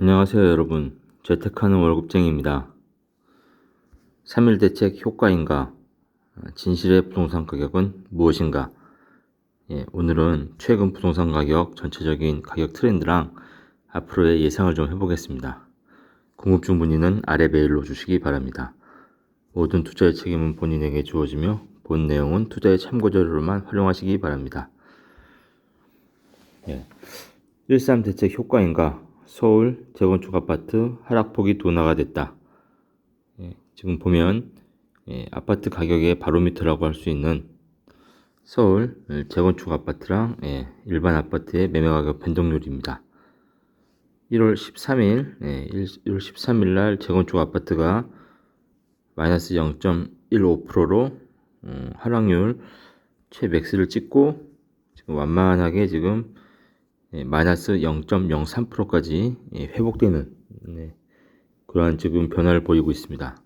안녕하세요 여러분, 재테크하는 월급쟁이입니다. 3일 대책 효과인가? 진실의 부동산 가격은 무엇인가? 오늘은 최근 부동산 가격 전체적인 가격 트렌드랑 앞으로의 예상을 좀 해보겠습니다. 궁금증 문의는 아래 메일로 주시기 바랍니다. 모든 투자의 책임은 본인에게 주어지며 본 내용은 투자의 참고 자료로만 활용하시기 바랍니다. 1.3 대책 효과인가? 서울 재건축 아파트 하락폭이 둔화가 됐다. 지금 보면 아파트 가격의 바로미터라고 할 수 있는 서울 재건축 아파트랑 일반 아파트의 매매 가격 변동률입니다. 1월 13일 날 재건축 아파트가 마이너스 0.15%로 하락률 최맥스를 찍고 지금 완만하게 지금 마이너스 0.03%까지 회복되는 그러한 지금 변화를 보이고 있습니다.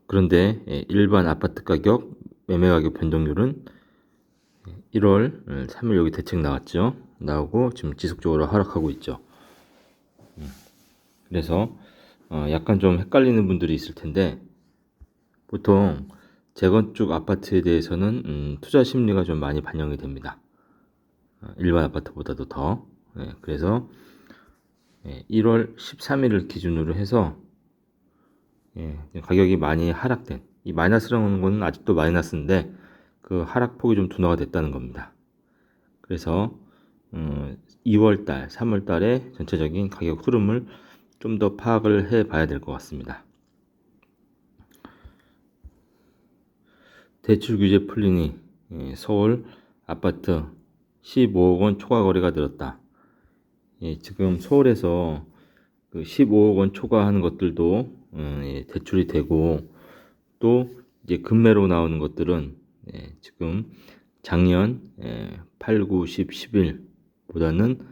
그런데 일반 아파트 가격 매매 가격 변동률은 1월 3일 여기 대책 나왔죠. 나오고 지금 지속적으로 하락하고 있죠. 그래서 약간 좀 헷갈리는 분들이 있을 텐데, 보통 재건축 아파트에 대해서는 투자 심리가 좀 많이 반영이 됩니다. 일반 아파트보다도 더. 그래서 1월 13일을 기준으로 해서 가격이 많이 하락된, 이 마이너스라는 건 아직도 마이너스인데 그 하락폭이 좀 둔화가 됐다는 겁니다. 그래서 2월달, 3월달에 전체적인 가격 흐름을 좀 더 파악을 해 봐야 될 것 같습니다. 대출 규제 풀리니 서울 아파트 15억 원 초과 거래가 늘었다. 지금 서울에서 그 15억 원 초과하는 것들도 대출이 되고, 또 이제 급매로 나오는 것들은 지금 작년 8, 9, 10, 11보다는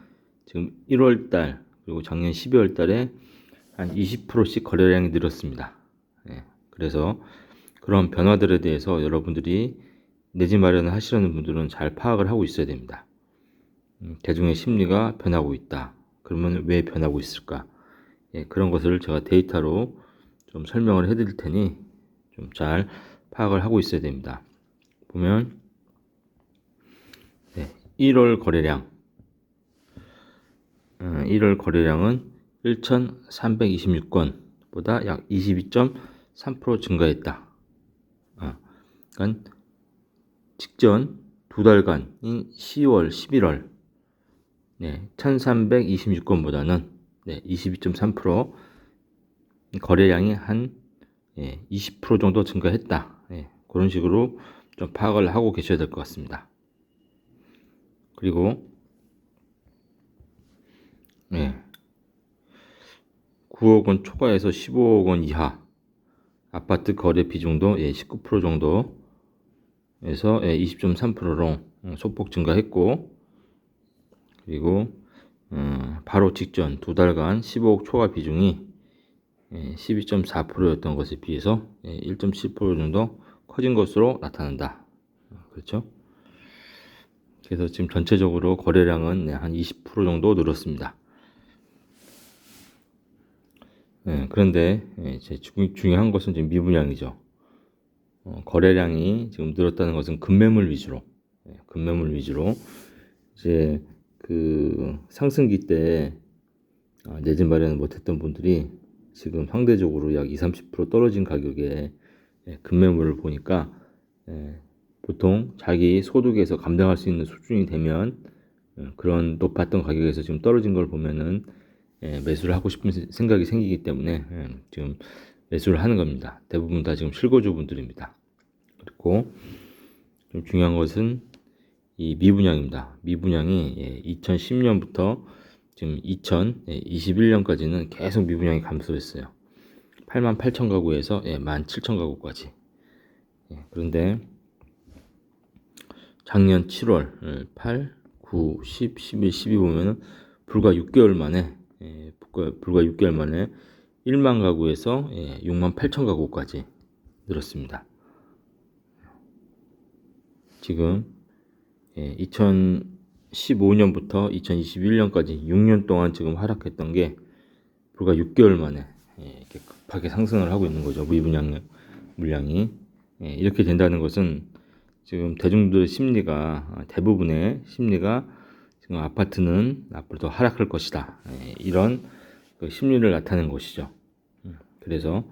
지금 1월 달 그리고 작년 12월 달에 한 20%씩 거래량이 늘었습니다. 그래서 그런 변화들에 대해서 여러분들이 내 집 마련을 하시려는 분들은 잘 파악을 하고 있어야 됩니다. 대중의 심리가 변하고 있다. 그러면 왜 변하고 있을까? 그런 것을 제가 데이터로 좀 설명을 해드릴 테니 좀 잘 파악을 하고 있어야 됩니다. 보면 1월 거래량, 1월 거래량은 1,326건보다 약 22.3% 증가했다. 그러니까 직전 두 달간인 10월, 11월 1,326건보다는 22.3% 거래량이 한 20% 정도 증가했다. 그런 식으로 좀 파악을 하고 계셔야 될 것 같습니다. 그리고 9억 원 초과해서 15억 원 이하 아파트 거래 비중도 19% 정도에서 20.3%로 소폭 증가했고, 그리고 바로 직전 두 달간 15억 초과 비중이 12.4%였던 것에 비해서 1.7% 정도 커진 것으로 나타난다. 그렇죠? 그래서 지금 전체적으로 거래량은 한 20% 정도 늘었습니다. 그런데 중요한 것은 지금 미분양이죠. 거래량이 지금 늘었다는 것은 급매물 위주로 이제 그 상승기 때 내 집 마련을 못했던 분들이 지금 상대적으로 약 20-30% 떨어진 가격에 급매물을 보니까 보통 자기 소득에서 감당할 수 있는 수준이 되면 그런 높았던 가격에서 지금 떨어진 걸 보면은 매수를 하고 싶은 생각이 생기기 때문에 지금 매수를 하는 겁니다. 대부분 다 지금 실거주 분들입니다. 그리고 좀 중요한 것은 이 미분양입니다. 미분양이 2010년부터 지금 2021년까지는 계속 미분양이 감소했어요. 88,000 가구에서 17,000 가구까지. 그런데 작년 7월 8, 9, 10, 11, 12 보면은 불과 6개월 만에 1만 가구에서 68,000 가구까지 늘었습니다. 지금 15년부터 2021년까지 6년 동안 지금 하락했던 게 불과 6개월 만에 이렇게 급하게 상승을 하고 있는 거죠. 물량이. 이렇게 된다는 것은 지금 대중들의 심리가, 대부분의 심리가 지금 아파트는 앞으로 더 하락할 것이다, 이런 그 심리를 나타내는 것이죠. 그래서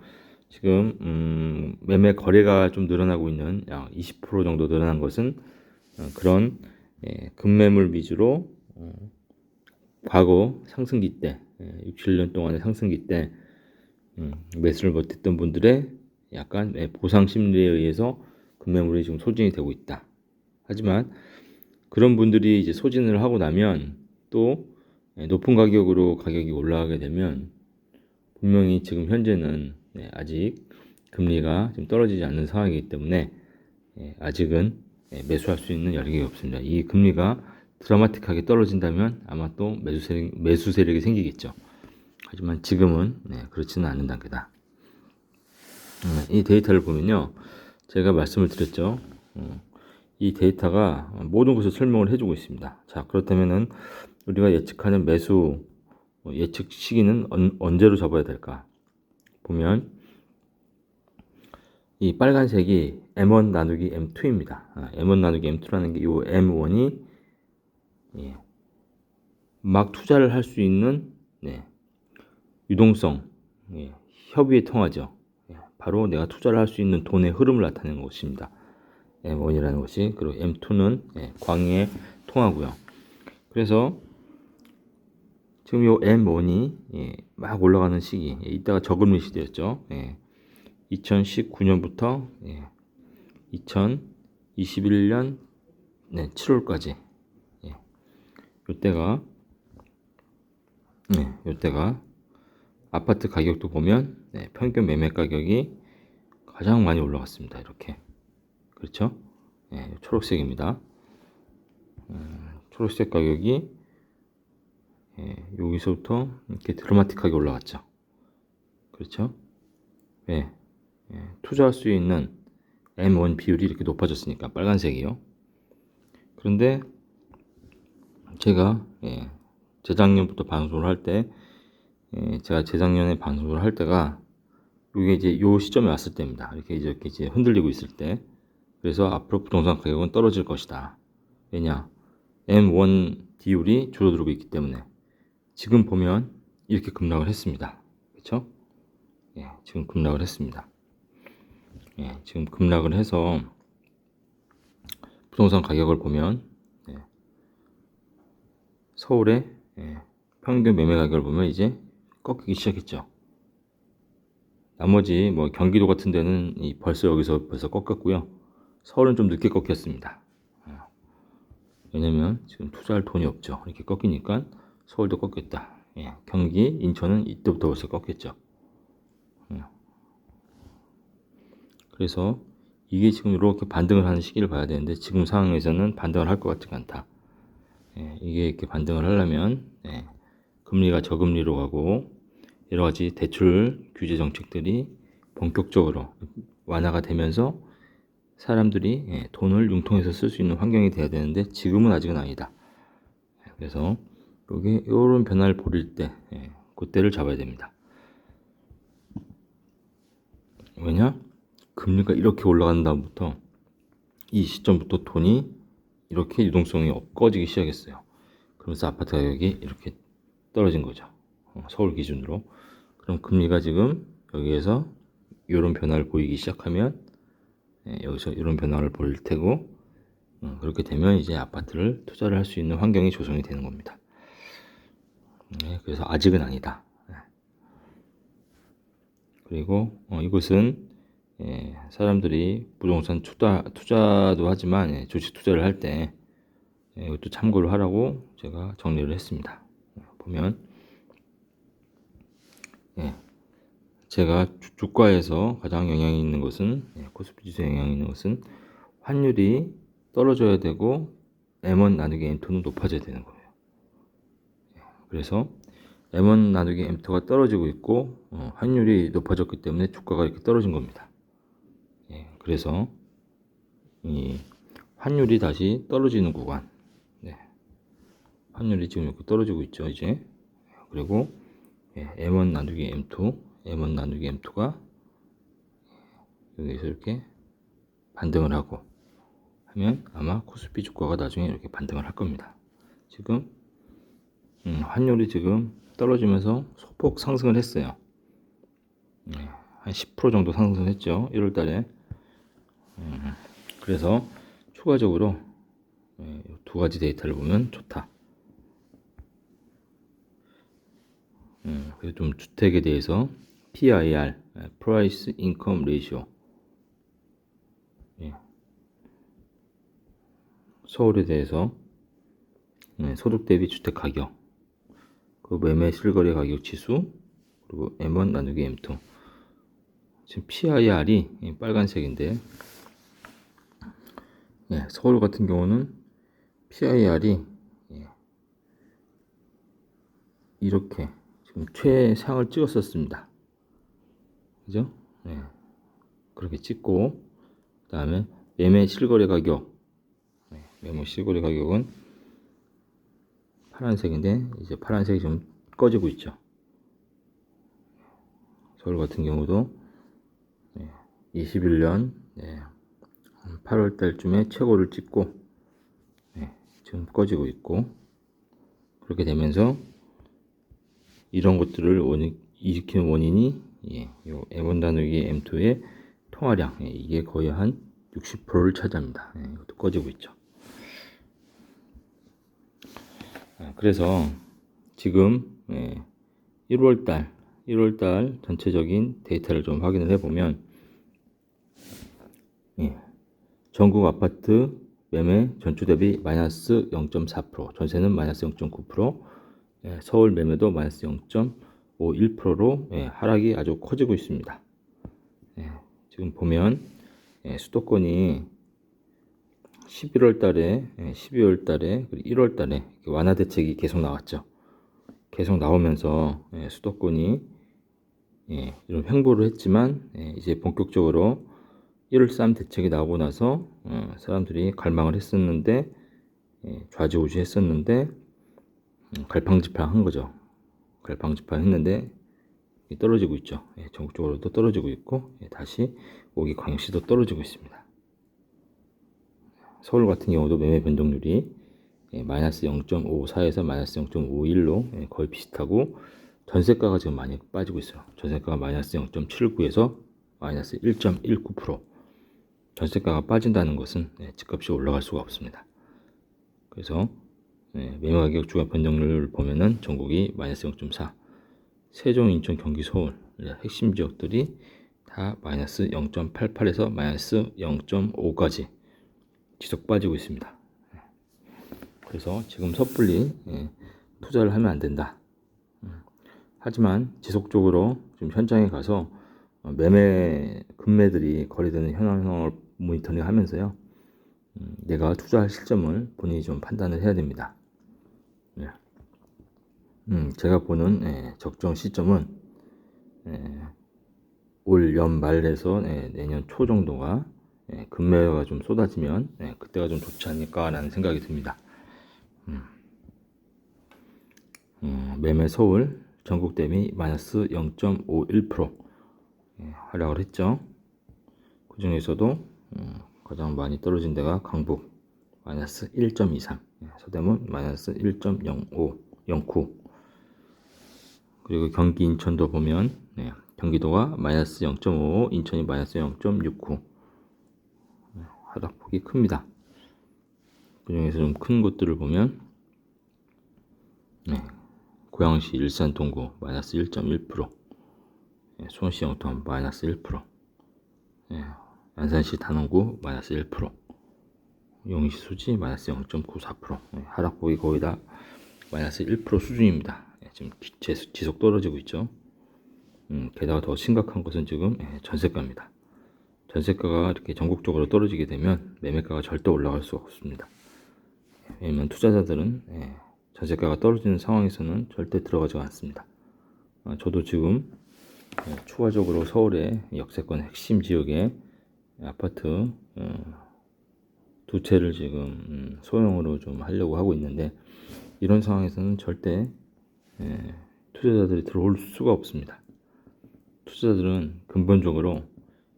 지금 매매 거래가 좀 늘어나고 있는, 약 20% 정도 늘어난 것은 그런 급매물 위주로 과거 상승기 때, 6, 7년 동안의 상승기 때 매수를 못했던 분들의 약간 보상 심리에 의해서 급매물이 지금 소진이 되고 있다. 하지만 그런 분들이 이제 소진을 하고 나면 또 높은 가격으로 가격이 올라가게 되면 분명히 지금 현재는 아직 금리가 좀 떨어지지 않는 상황이기 때문에 아직은 매수할 수 있는 여력이 없습니다. 이 금리가 드라마틱하게 떨어진다면 아마 또 매수 세력이 생기겠죠. 하지만 지금은 그렇지는 않은 단계다. 이 데이터를 보면요, 제가 말씀을 드렸죠. 이 데이터가 모든 것을 설명을 해주고 있습니다. 자, 그렇다면은 우리가 예측하는 매수 예측 시기는 언제로 잡아야 될까? 보면 이 빨간색이 M1 나누기 M2입니다. M1 나누기 M2라는 게 이 M1이 막 투자를 할 수 있는 유동성, 협의의 통화죠. 바로 내가 투자를 할 수 있는 돈의 흐름을 나타내는 것입니다. M1이라는 것이. 그리고 M2는 광의 통화고요. 그래서 지금 이 M1이 막 올라가는 시기, 이따가 저금리 시대였죠. 2019년부터 2021년 7월까지 이때가 아파트 가격도 보면 평균 매매 가격이 가장 많이 올라갔습니다. 이렇게. 그렇죠? 초록색입니다. 초록색 가격이 여기서부터 이렇게 드라마틱하게 올라갔죠. 그렇죠? 투자할 수 있는 M1 비율이 이렇게 높아졌으니까, 빨간색이요. 그런데 제가 재작년부터 방송을 할 때, 제가 재작년에 방송을 할 때가 이게 이제 요 시점에 왔을 때입니다. 이렇게 이제 흔들리고 있을 때. 그래서 앞으로 부동산 가격은 떨어질 것이다. 왜냐? M1 비율이 줄어들고 있기 때문에. 지금 보면 이렇게 급락을 했습니다. 그렇죠? 지금 급락을 했습니다. 지금 급락을 해서 부동산 가격을 보면 서울의 평균 매매 가격을 보면 이제 꺾이기 시작했죠. 나머지 뭐 경기도 같은 데는 벌써 꺾였고요. 서울은 좀 늦게 꺾였습니다. 왜냐면 지금 투자할 돈이 없죠. 이렇게 꺾이니까 서울도 꺾였다. 경기, 인천은 이때부터 벌써 꺾였죠. 그래서 이게 지금 이렇게 반등을 하는 시기를 봐야 되는데, 지금 상황에서는 반등을 할 것 같지가 않다. 이게 이렇게 반등을 하려면 금리가 저금리로 가고 여러 가지 대출 규제 정책들이 본격적으로 완화가 되면서 사람들이 돈을 융통해서 쓸 수 있는 환경이 돼야 되는데, 지금은 아직은 아니다. 그래서 이런 변화를 보일 때 그때를 잡아야 됩니다. 왜냐? 금리가 이렇게 올라간 다음부터 이 시점부터 돈이 이렇게 유동성이 꺼지기 시작했어요. 그러면서 아파트 가격이 이렇게 떨어진 거죠. 서울 기준으로. 그럼 금리가 지금 여기에서 이런 변화를 보이기 시작하면 여기서 이런 변화를 보일 테고, 그렇게 되면 이제 아파트를 투자를 할 수 있는 환경이 조성이 되는 겁니다. 그래서 아직은 아니다. 그리고 이것은 사람들이 부동산 투자도 하지만 주식 투자를 할 때 이것도 참고를 하라고 제가 정리를 했습니다. 보면 제가 주가에서 가장 영향이 있는 것은, 코스피 지수에 영향이 있는 것은 환율이 떨어져야 되고 M1 나누기 M2는 높아져야 되는 거예요. 그래서 M1 나누기 M2가 떨어지고 있고 환율이 높아졌기 때문에 주가가 이렇게 떨어진 겁니다. 그래서 이 환율이 다시 떨어지는 구간, 환율이 지금 이렇게 떨어지고 있죠, 이제. 그리고 M1 나누기 M2, M1 나누기 M2가 여기서 이렇게 반등을 하고 하면 아마 코스피 주가가 나중에 이렇게 반등을 할 겁니다. 지금 환율이 지금 떨어지면서 소폭 상승을 했어요. 한 10% 정도 상승했죠, 1월 달에. 그래서 추가적으로 두 가지 데이터를 보면 좋다. 그래서 좀 주택에 대해서 PIR, Price Income Ratio, 서울에 대해서 소득 대비 주택 가격, 그 매매 실거래 가격 지수, 그리고 M1 나누기 M2. 지금 PIR이 빨간색인데, 서울 같은 경우는 PIR이 이렇게 지금 최상을 찍었었습니다. 그죠? 그렇게 찍고, 그 다음에 매매 실거래 가격, 매매 실거래 가격은 파란색인데, 이제 파란색이 좀 꺼지고 있죠. 서울 같은 경우도 21년 8월 달쯤에 최고를 찍고 지금 꺼지고 있고, 그렇게 되면서 이런 것들을 일으키는 원인이 요 M1 나누기 M2의 통화량, 이게 거의 한 60%를 차지합니다. 이것도 꺼지고 있죠. 그래서 지금 1월달 전체적인 데이터를 좀 확인을 해보면, 전국 아파트 매매 전주 대비 마이너스 0.4%, 전세는 마이너스 0.9%, 서울 매매도 마이너스 0.51%로 하락이 아주 커지고 있습니다. 지금 보면 수도권이 11월 달에, 12월 달에, 그리고 1월 달에 완화 대책이 계속 나왔죠. 계속 나오면서 수도권이 이런 횡보를 했지만, 이제 본격적으로 1.13 대책이 나오고 나서 사람들이 갈망을 했었는데, 좌지우지 했었는데, 갈팡질팡 한 거죠. 갈팡질팡 했는데 떨어지고 있죠. 전국적으로도 떨어지고 있고, 다시 오기 광역시도 떨어지고 있습니다. 서울 같은 경우도 매매 변동률이 마이너스 0.54에서 마이너스 0.51로 거의 비슷하고, 전세가가 지금 많이 빠지고 있어요. 전세가가 마이너스 0.79에서 마이너스 1.19%. 전세가가 빠진다는 것은 집값이 올라갈 수가 없습니다. 그래서 매매가격 주간 변동률을 보면은 전국이 마이너스 0.4, 세종, 인천, 경기, 서울 핵심 지역들이 다 마이너스 0.88에서 마이너스 0.5까지 지속 빠지고 있습니다. 그래서 지금 섣불리 투자를 하면 안 된다. 하지만 지속적으로 지금 현장에 가서 금매들이 거래되는 현황을 모니터링 하면서요, 내가 투자할 시점을 본인이 좀 판단을 해야 됩니다. 제가 보는 적정 시점은 올 연말에서 내년 초 정도가 금매가 좀 쏟아지면 그때가 좀 좋지 않을까라는 생각이 듭니다. 매매 서울 전국 대비 마이너스 0.51% 하락을 했죠. 그 중에서도 가장 많이 떨어진 데가 강북 마이너스 1.23, 서대문 마이너스 1.09, 그리고 경기 인천도 보면 경기도가 마이너스 0.55, 인천이 마이너스 0.69, 하락폭이 큽니다. 그 중에서 좀 큰 곳들을 보면 고양시 일산 동구 마이너스 1.1%, 수원시 영통 마이너스 1%, 안산시 단원구 마이너스 1%, 용인시 수지 마이너스 0.94%, 하락폭이 거의 다 마이너스 1% 수준입니다. 지금 지속 떨어지고 있죠. 게다가 더 심각한 것은 지금 전세가입니다. 전세가가 이렇게 전국적으로 떨어지게 되면 매매가가 절대 올라갈 수가 없습니다. 왜냐면 투자자들은 전세가가 떨어지는 상황에서는 절대 들어가지 않습니다. 저도 지금 추가적으로 서울의 역세권 핵심 지역에 아파트 두 채를 지금 소형으로 좀 하려고 하고 있는데, 이런 상황에서는 절대 투자자들이 들어올 수가 없습니다. 투자자들은 근본적으로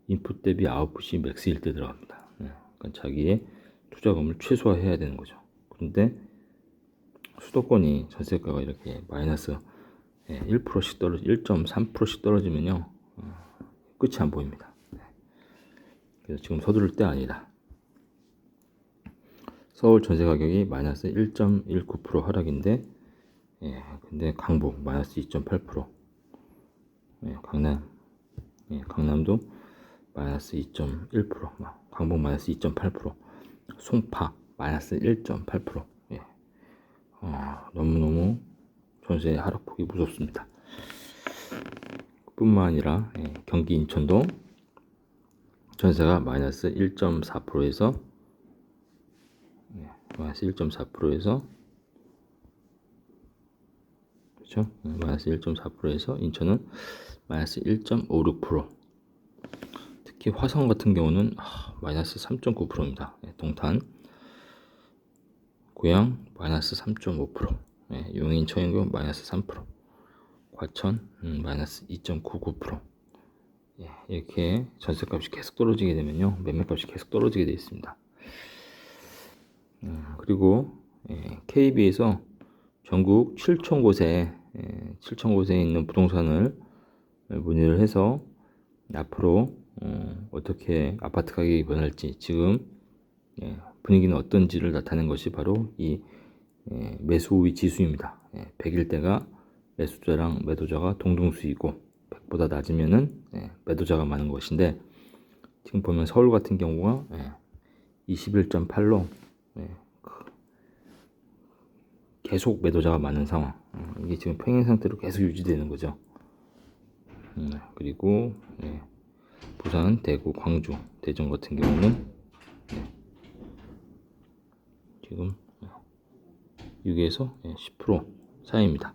인풋 대비 아웃풋이 맥스일 때 들어갑니다. 그러니까 자기의 투자금을 최소화해야 되는 거죠. 그런데 수도권이 전세가가 이렇게 마이너스 1%씩 1.3%씩 떨어지면요, 끝이 안 보입니다. 그래서 지금 서두를 때 아니다. 서울 전세 가격이 마이너스 1.19% 하락인데, 근데 강북 마이너스 2.8%, 강남도 마이너스 2.1%, 강북 마이너스 2.8%, 송파 마이너스 1.8%. 너무너무 전세 하락폭이 무섭습니다. 뿐만 아니라 경기 인천도 전세가 마이너스 1.4%에서 마이너스 1.4%에서 그렇죠? 마이너스 1.4%에서 인천은 마이너스 1.56%. 특히 화성 같은 경우는 마이너스 3.9%입니다. 동탄, 고양 마이너스 3.5%, 용인, 청인구 마이너스 3%, 과천 마이너스 2.99%. 이렇게 전세값이 계속 떨어지게 되면요, 매매값이 계속 떨어지게 되어 있습니다. 그리고 KB에서 전국 7천 곳에 있는 부동산을 문의를 해서 앞으로 어떻게 아파트 가격이 변할지, 지금 분위기는 어떤지를 나타낸 것이 바로 이 매수 우위 지수입니다. 100일 때가 매수자랑 매도자가 동등수이고 100보다 낮으면은 매도자가 많은 것인데, 지금 보면 서울 같은 경우가 21.8로 계속 매도자가 많은 상황. 이게 지금 평행 상태로 계속 유지되는 거죠. 그리고 부산, 대구, 광주, 대전 같은 경우는 지금 6에서 10% 사이입니다.